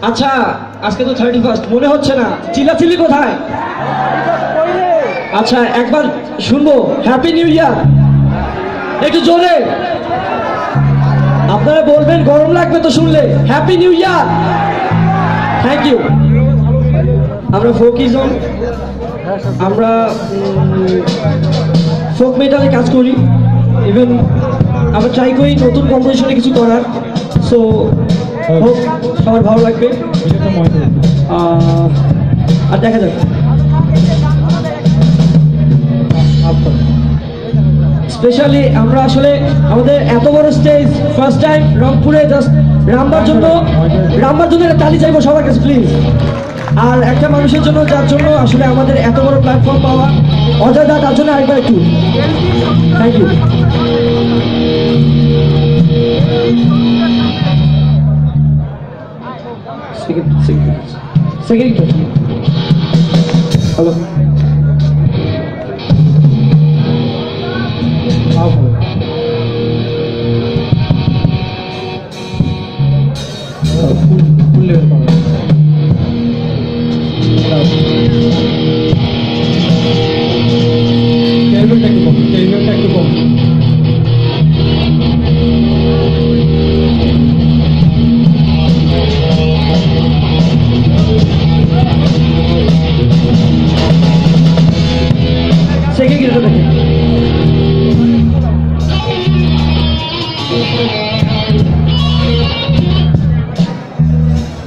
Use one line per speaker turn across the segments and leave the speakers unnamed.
আচ্ছা আজকে তো 31st মনে হচ্ছে না, চিল্লাচিল্লি কোথায়? আচ্ছা একবার শুনবো হ্যাপি নিউ ইয়ার একটু জোরে। আপনারা বলবেন গরম লাগবে তো শুনলে। Happy new year. Thank you. আমরা ফোকিজম, আমরা ফোক মেটালে কাজ করি, ইভেন আমরা ট্রাই করি নতুন কম্পোজিশনে কিছু করার। সো হোপ সবার ভালো লাগবে আর দেখা যাক। স্পেশালি আমরা আসলে আমাদের এত বড় স্টেজ ফার্স্ট টাইম রংপুরে, জাস্ট রামবার জন্য একটা তালি চাইবো সবার কাছে প্লিজ। আর একটা মানুষের জন্য যার জন্য আসলে আমাদের এত বড় প্ল্যাটফর্ম পাওয়া অজয় দা, তার জন্য আরেকবার একটু thank you. Second hello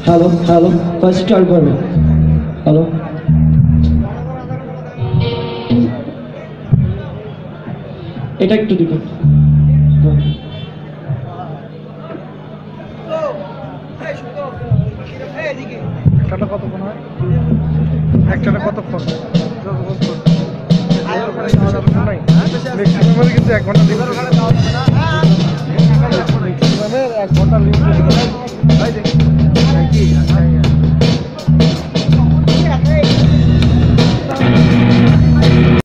hello hello first start করবে। হ্যালো এটা একটু দিবেন।
একটাটা কতক্ষণ হয়? একটাটা কতক্ষণ? ম্যাক্সিমাম কিন্তু 1 ঘন্টা